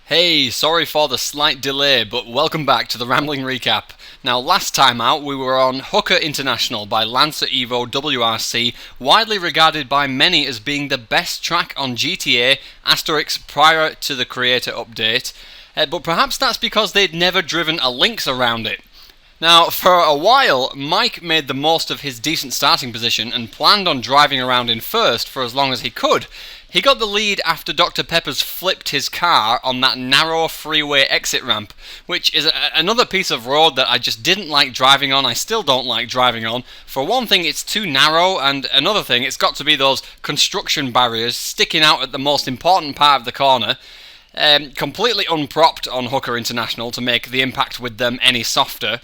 Hey, sorry for the slight delay, but welcome back to the Rambling Recap. Now, last time out, we were on Hookah International by Lancer Evo WRC, widely regarded by many as being the best track on GTA, asterisk prior to the creator update, but perhaps that's because they'd never driven a Lynx around it. Now, for a while, Mike made the most of his decent starting position and planned on driving around in first for as long as he could. He got the lead after Dr. Peppers flipped his car on that narrow freeway exit ramp, which is another piece of road that I just didn't like driving on. I still don't like driving on. For one thing, it's too narrow, and another thing, it's got to be those construction barriers sticking out at the most important part of the corner. Completely unpropped on Hookah International to make the impact with them any softer.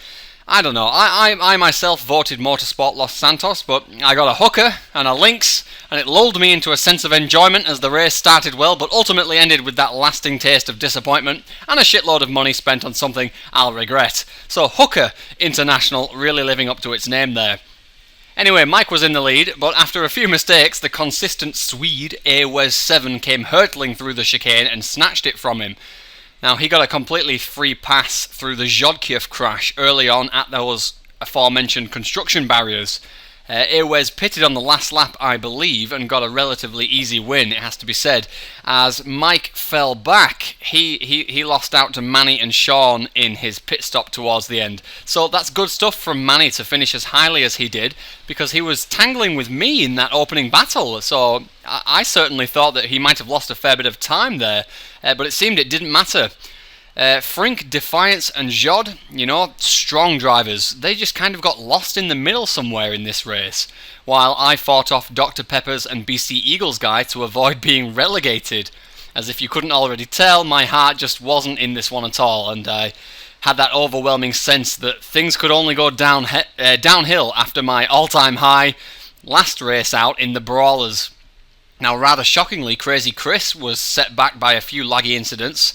I don't know, I myself voted Motorsport Los Santos, but I got a Hookah and a Lynx, and it lulled me into a sense of enjoyment as the race started well, but ultimately ended with that lasting taste of disappointment and a shitload of money spent on something I'll regret. So Hookah International really living up to its name there. Anyway, Mike was in the lead, but after a few mistakes, the consistent Swede A-Wes 7 came hurtling through the chicane and snatched it from him. Now, he got a completely free pass through the Zhodkiev crash early on at those aforementioned construction barriers. A-Wes pitted on the last lap, I believe, and got a relatively easy win, it has to be said. As Mike fell back, he lost out to Manny and Sean in his pit stop towards the end. So that's good stuff from Manny to finish as highly as he did, because he was tangling with me in that opening battle. So I certainly thought that he might have lost a fair bit of time there, but it seemed it didn't matter. Frink, Defiance and Zhod, strong drivers, they just kind of got lost in the middle somewhere in this race, while I fought off Dr. Peppers and BC Eagles guy to avoid being relegated. As if you couldn't already tell, my heart just wasn't in this one at all, and I had that overwhelming sense that things could only go downhill after my all-time high last race out in the Brawlers. Now, rather shockingly, Crazy Chris was set back by a few laggy incidents.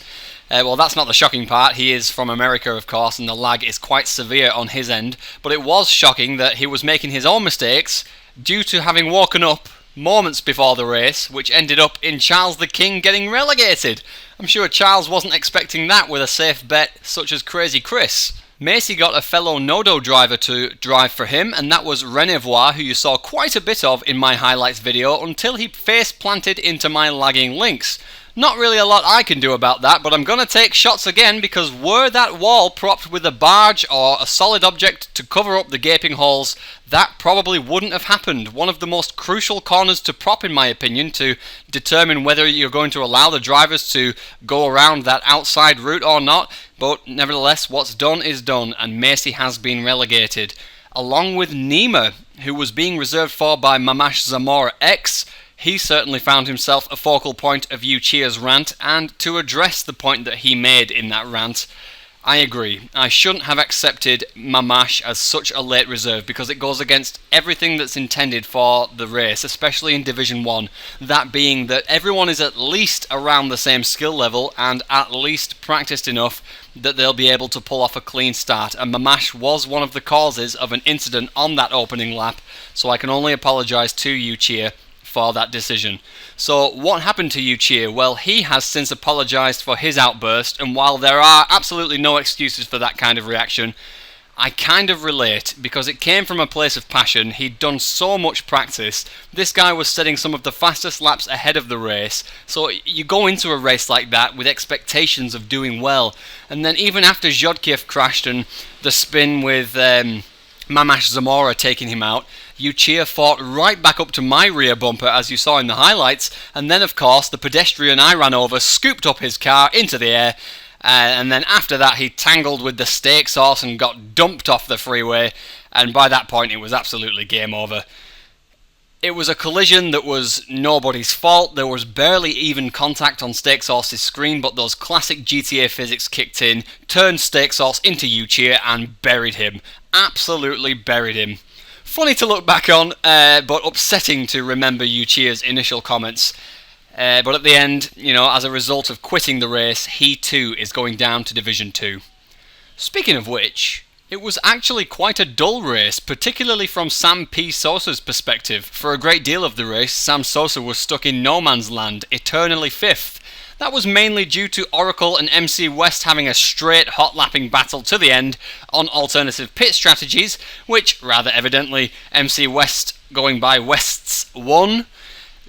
Well, that's not the shocking part. He is from America, of course, and the lag is quite severe on his end. But it was shocking that he was making his own mistakes due to having woken up moments before the race, which ended up in Charles the King getting relegated. I'm sure Charles wasn't expecting that with a safe bet such as Crazy Chris. Macy got a fellow Nodo driver to drive for him, and that was Renevoir, who you saw quite a bit of in my highlights video until he face planted into my lagging Lynx. Not really a lot I can do about that, but I'm going to take shots again, because were that wall propped with a barge or a solid object to cover up the gaping holes, that probably wouldn't have happened. One of the most crucial corners to prop, in my opinion, to determine whether you're going to allow the drivers to go around that outside route or not. But nevertheless, what's done is done, and Macy has been relegated, along with Nima, who was being reserved for by Mamash Zamora X. He certainly found himself a focal point of Uchia's rant, and to address the point that he made in that rant, I agree. I shouldn't have accepted Mamash as such a late reserve, because it goes against everything that's intended for the race, especially in Division 1. That being that everyone is at least around the same skill level and at least practiced enough that they'll be able to pull off a clean start, and Mamash was one of the causes of an incident on that opening lap, so I can only apologise to Uchia for that decision. So what happened to Uchia? Well, he has since apologised for his outburst, and while there are absolutely no excuses for that kind of reaction, I kind of relate, because it came from a place of passion. He'd done so much practice. This guy was setting some of the fastest laps ahead of the race, so you go into a race like that with expectations of doing well, and then even after Zhodkiev crashed and the spin with Mamash Zamora taking him out, Uchia fought right back up to my rear bumper, as you saw in the highlights, and then of course the pedestrian I ran over scooped up his car into the air, and then after that he tangled with the steak sauce and got dumped off the freeway, and by that point it was absolutely game over. It was a collision that was nobody's fault. There was barely even contact on Steak Sauce's screen, but those classic GTA physics kicked in, turned Steak Sauce into Uchia and buried him. Absolutely buried him. Funny to look back on, but upsetting to remember Uchia's initial comments. But at the end, as a result of quitting the race, he too is going down to Division 2. Speaking of which, it was actually quite a dull race, particularly from Sam P. Sosa's perspective. For a great deal of the race, Sam Sosa was stuck in no man's land, eternally fifth. That was mainly due to Oracle and MC West having a straight hot lapping battle to the end on alternative pit strategies, which, rather evidently, MC West, going by Wests, won.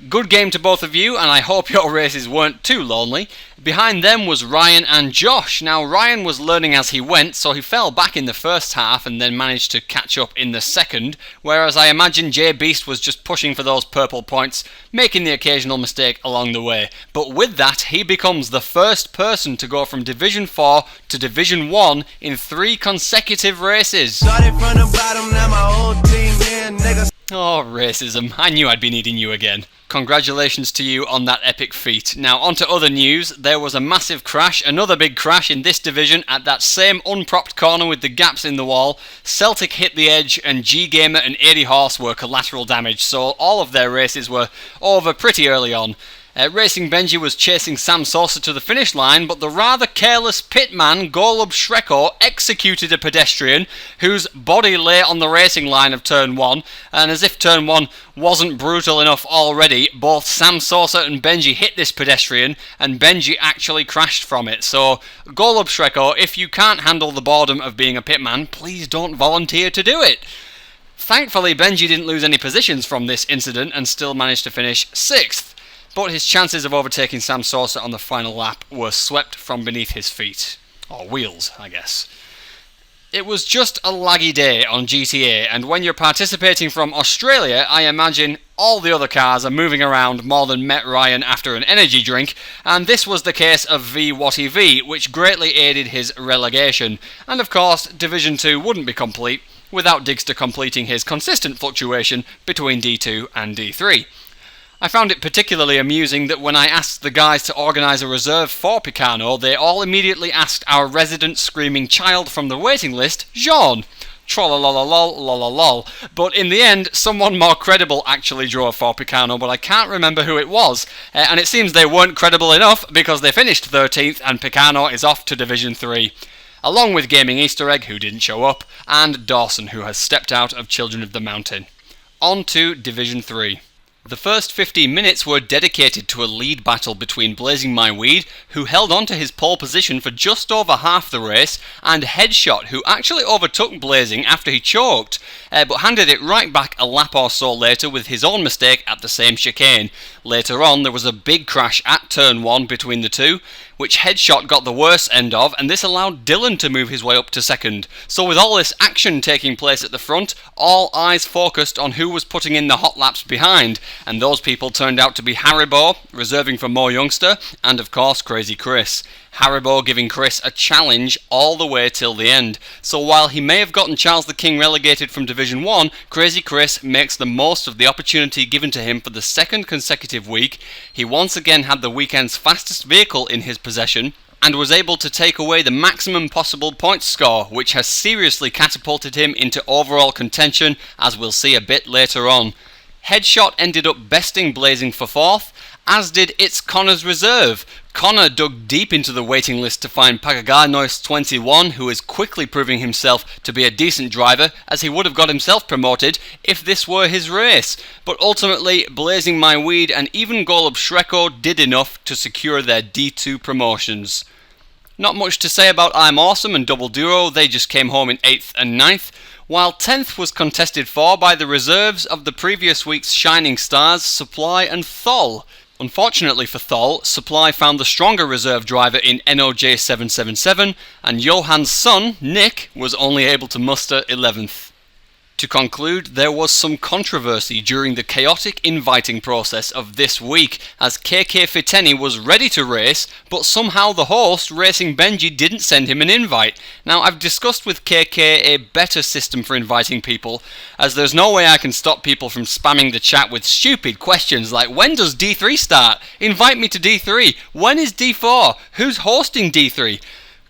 Good game to both of you, and I hope your races weren't too lonely. Behind them was Ryan and Josh. Now, Ryan was learning as he went, so he fell back in the first half and then managed to catch up in the second, whereas I imagine J Beast was just pushing for those purple points, making the occasional mistake along the way. But with that, he becomes the first person to go from Division 4 to Division 1 in 3 consecutive races. Started from the bottom, now my whole team here, niggas. Oh, racism. I knew I'd be needing you again. Congratulations to you on that epic feat. Now, on to other news. There was a massive crash, another big crash in this division at that same unpropped corner with the gaps in the wall. Celtic hit the edge, and G-Gamer and 80 Horse were collateral damage, so all of their races were over pretty early on. Racing Benji was chasing Sam Sosa to the finish line, but the rather careless pitman Golub Shreko executed a pedestrian whose body lay on the racing line of Turn 1, and as if Turn 1 wasn't brutal enough already, both Sam Sosa and Benji hit this pedestrian, and Benji actually crashed from it. So, Golub Shreko, if you can't handle the boredom of being a pitman, please don't volunteer to do it. Thankfully, Benji didn't lose any positions from this incident and still managed to finish 6th. But his chances of overtaking Sam Sosa on the final lap were swept from beneath his feet. Or wheels, I guess. It was just a laggy day on GTA, and when you're participating from Australia, I imagine all the other cars are moving around more than Met Ryan after an energy drink, and this was the case of V which greatly aided his relegation. And of course, Division 2 wouldn't be complete without Digster completing his consistent fluctuation between D2 and D3. I found it particularly amusing that when I asked the guys to organise a reserve for Picano, they all immediately asked our resident screaming child from the waiting list, Jean. Trollolololol. But in the end, someone more credible actually drove for Picano, but I can't remember who it was. And it seems they weren't credible enough because they finished 13th and Picano is off to Division 3. Along with Gaming Easter Egg, who didn't show up, and Dawson, who has stepped out of Children of the Mountain. On to Division 3. The first 15 minutes were dedicated to a lead battle between Blazing My Weed, who held on to his pole position for just over half the race, and Headshot, who actually overtook Blazing after he choked, but handed it right back a lap or so later with his own mistake at the same chicane. Later on, there was a big crash at Turn 1 between the two, which Headshot got the worst end of, and this allowed Dylan to move his way up to second. So with all this action taking place at the front, all eyes focused on who was putting in the hot laps behind, and those people turned out to be Haribo, reserving for Mo Youngster, and of course Crazy Chris. Haribo giving Chris a challenge all the way till the end. So while he may have gotten Charles the King relegated from Division 1, Crazy Chris makes the most of the opportunity given to him for the second consecutive week. He once again had the weekend's fastest vehicle in his possession, and was able to take away the maximum possible points score, which has seriously catapulted him into overall contention, as we'll see a bit later on. Headshot ended up besting Blazing for 4th, as did It's Connor's Reserve. Connor dug deep into the waiting list to find Pagaganois21, who is quickly proving himself to be a decent driver, as he would have got himself promoted if this were his race. But ultimately, Blazing My Weed and even Golub Shreko did enough to secure their D2 promotions. Not much to say about I'm Awesome and Double Duro, they just came home in 8th and 9th, while 10th was contested for by the reserves of the previous week's Shining Stars, Supply and Thol. Unfortunately for Thol, Supply found the stronger reserve driver in NOJ777, and Johan's son, Nick, was only able to muster 11th. To conclude, there was some controversy during the chaotic inviting process of this week, as KK Fiteni was ready to race, but somehow the host, Racing Benji, didn't send him an invite. Now, I've discussed with KK a better system for inviting people, as there's no way I can stop people from spamming the chat with stupid questions like, when does D3 start? Invite me to D3. When is D4? Who's hosting D3?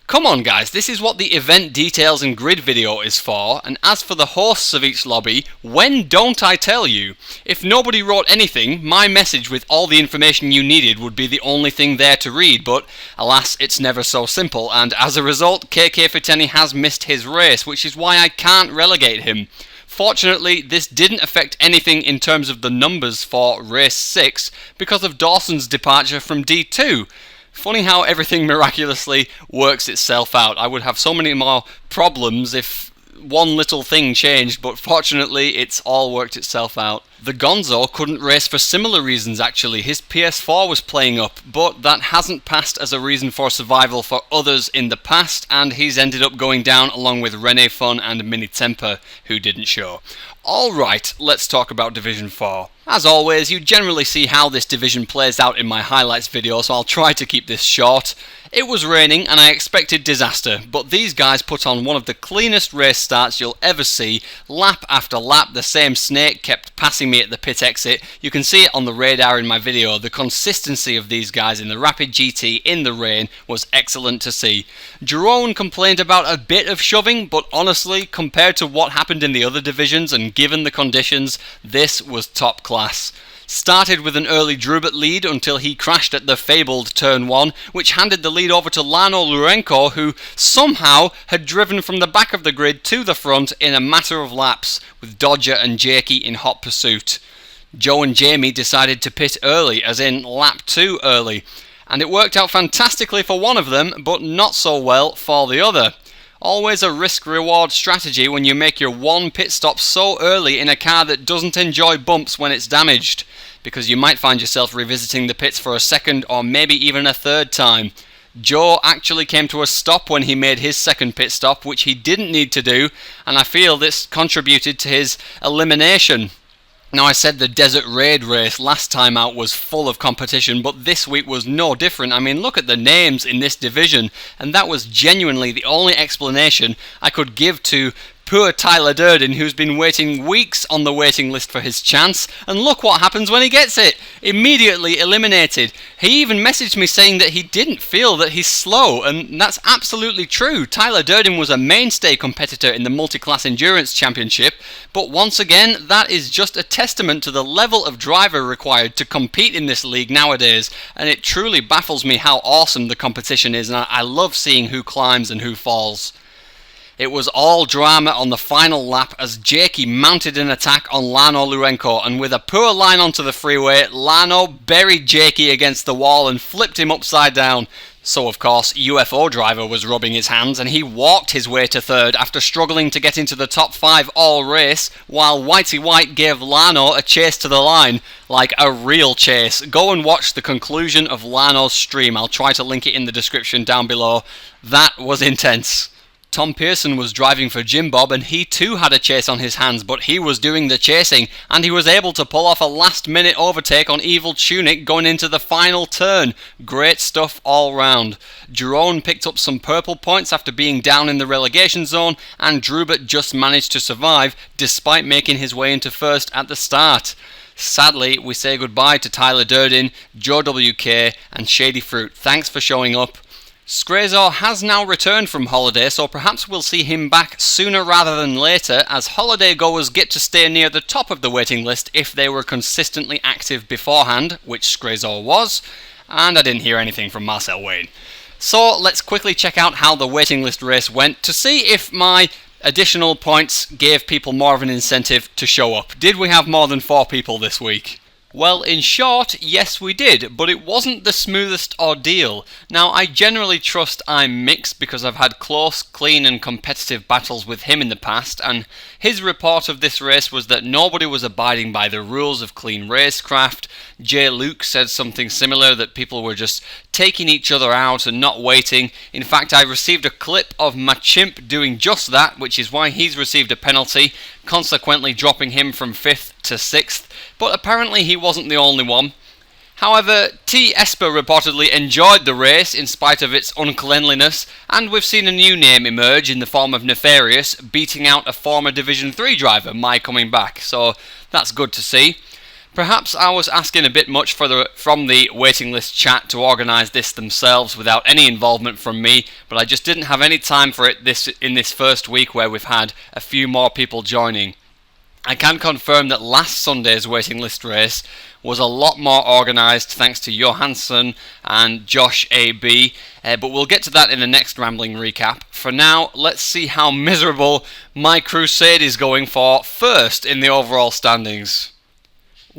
Come on guys, this is what the event details and grid video is for, and as for the hosts of each lobby, when don't I tell you? If nobody wrote anything, my message with all the information you needed would be the only thing there to read, but alas, it's never so simple, and as a result, KK Fiteni has missed his race, which is why I can't relegate him. Fortunately, this didn't affect anything in terms of the numbers for race 6 because of Dawson's departure from D2. Funny how everything miraculously works itself out. I would have so many more problems if one little thing changed, but fortunately it's all worked itself out. The Gonzo couldn't race for similar reasons actually. His PS4 was playing up, but that hasn't passed as a reason for survival for others in the past, and he's ended up going down along with Rene Fun and Mini Temper, who didn't show. Alright, let's talk about Division 4. As always, you generally see how this division plays out in my highlights video, so I'll try to keep this short. It was raining and I expected disaster, but these guys put on one of the cleanest race starts you'll ever see. Lap after lap, the same snake kept passing me at the pit exit. You can see it on the radar in my video. The consistency of these guys in the Rapid GT in the rain was excellent to see. Jerome complained about a bit of shoving, but honestly, compared to what happened in the other divisions and given the conditions, this was top class. Started with an early Drubet lead until he crashed at the fabled turn 1, which handed the lead over to Lano Lurenko, who somehow had driven from the back of the grid to the front in a matter of laps, with Dodger and Jakey in hot pursuit. Joe and Jamie decided to pit early, as in lap 2 early, and it worked out fantastically for one of them, but not so well for the other. Always a risk-reward strategy when you make your one pit stop so early in a car that doesn't enjoy bumps when it's damaged, because you might find yourself revisiting the pits for a second or maybe even a third time. Joe actually came to a stop when he made his second pit stop, which he didn't need to do, and I feel this contributed to his elimination. Now, I said the Desert Raid race last time out was full of competition, but this week was no different. I mean, look at the names in this division, and that was genuinely the only explanation I could give to poor Tyler Durden, who's been waiting weeks on the waiting list for his chance, and look what happens when he gets it. Immediately eliminated. He even messaged me saying that he didn't feel that he's slow, and that's absolutely true. Tyler Durden was a mainstay competitor in the Multi-Class Endurance Championship, but once again, that is just a testament to the level of driver required to compete in this league nowadays, and it truly baffles me how awesome the competition is, and I love seeing who climbs and who falls. It was all drama on the final lap as Jakey mounted an attack on Lano Lurenko, and with a poor line onto the freeway, Lano buried Jakey against the wall and flipped him upside down. So of course, UFO driver was rubbing his hands, and he walked his way to third after struggling to get into the top 5 all race, while Whitey White gave Lano a chase to the line, like a real chase. Go and watch the conclusion of Lano's stream. I'll try to link it in the description down below. That was intense. Tom Pearson was driving for Jim Bob, and he too had a chase on his hands, but he was doing the chasing, and he was able to pull off a last-minute overtake on Evil Tunic going into the final turn. Great stuff all round. Jerome picked up some purple points after being down in the relegation zone, and Drubet just managed to survive despite making his way into first at the start. Sadly, we say goodbye to Tyler Durden, Joe WK, and Shady Fruit. Thanks for showing up. Skrazor has now returned from holiday, so perhaps we'll see him back sooner rather than later, as holiday goers get to stay near the top of the waiting list if they were consistently active beforehand, which Skrazor was, and I didn't hear anything from Marcel Wayne. So let's quickly check out how the waiting list race went to see if my additional points gave people more of an incentive to show up. Did we have more than 4 people this week? Well, in short, yes we did, but it wasn't the smoothest ordeal. Now, I generally trust I'm mixed because I've had close, clean and competitive battles with him in the past, and his report of this race was that nobody was abiding by the rules of clean racecraft. Jay Luke said something similar, that people were just taking each other out and not waiting. In fact, I received a clip of Machimp doing just that, which is why he's received a penalty, consequently dropping him from 5th to 6th, but apparently he wasn't the only one. However, T. Esper reportedly enjoyed the race in spite of its uncleanliness, and we've seen a new name emerge in the form of Nefarious, beating out a former Division 3 driver, My Coming Back, so that's good to see. Perhaps I was asking a bit much from the waiting list chat to organise this themselves without any involvement from me, but I just didn't have any time for it in this first week where we've had a few more people joining. I can confirm that last Sunday's waiting list race was a lot more organised thanks to Johansson and Josh AB, but we'll get to that in the next Rambling Recap. For now, let's see how miserable my Crusade is going for first in the overall standings.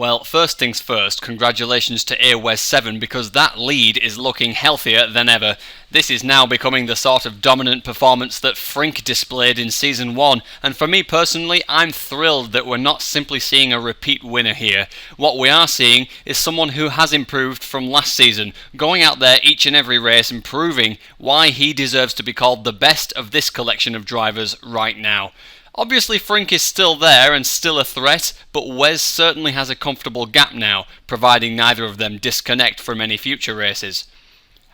Well, first things first, congratulations to AWES7 because that lead is looking healthier than ever. This is now becoming the sort of dominant performance that Frink displayed in Season 1, and for me personally, I'm thrilled that we're not simply seeing a repeat winner here. What we are seeing is someone who has improved from last season, going out there each and every race and proving why he deserves to be called the best of this collection of drivers right now. Obviously Frink is still there and still a threat, but Wes certainly has a comfortable gap now, providing neither of them disconnect from any future races.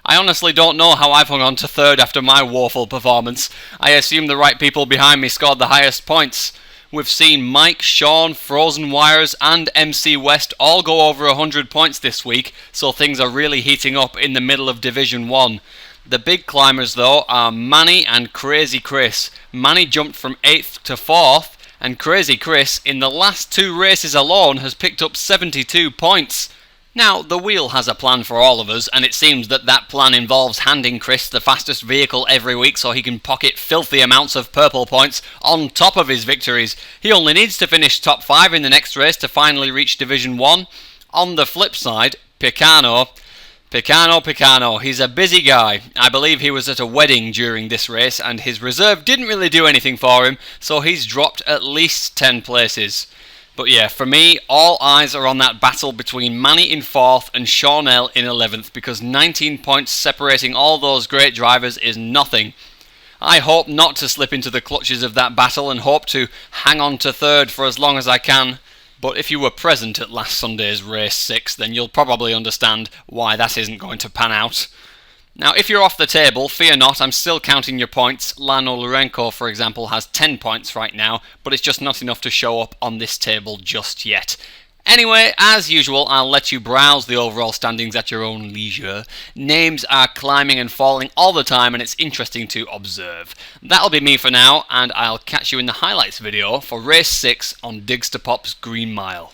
I honestly don't know how I've hung on to third after my woeful performance. I assume the right people behind me scored the highest points. We've seen Mike, Sean, Frozen Wires and MC West all go over 100 points this week, so things are really heating up in the middle of Division 1. The big climbers though are Manny and Crazy Chris. Manny jumped from 8th to 4th, and Crazy Chris in the last 2 races alone has picked up 72 points. Now, the wheel has a plan for all of us, and it seems that that plan involves handing Chris the fastest vehicle every week so he can pocket filthy amounts of purple points on top of his victories. He only needs to finish top 5 in the next race to finally reach Division 1. On the flip side, Picano, he's a busy guy. I believe he was at a wedding during this race and his reserve didn't really do anything for him, so he's dropped at least 10 places. But yeah, for me, all eyes are on that battle between Manny in 4th and Shawnell in 11th because 19 points separating all those great drivers is nothing. I hope not to slip into the clutches of that battle and hope to hang on to 3rd for as long as I can. But if you were present at last Sunday's race 6, then you'll probably understand why that isn't going to pan out. Now, if you're off the table, fear not, I'm still counting your points. Lano Lurenko, for example, has 10 points right now, but it's just not enough to show up on this table just yet. Anyway, as usual, I'll let you browse the overall standings at your own leisure. Names are climbing and falling all the time, and it's interesting to observe. That'll be me for now, and I'll catch you in the highlights video for race 6 on Digs to Pop's Green Mile.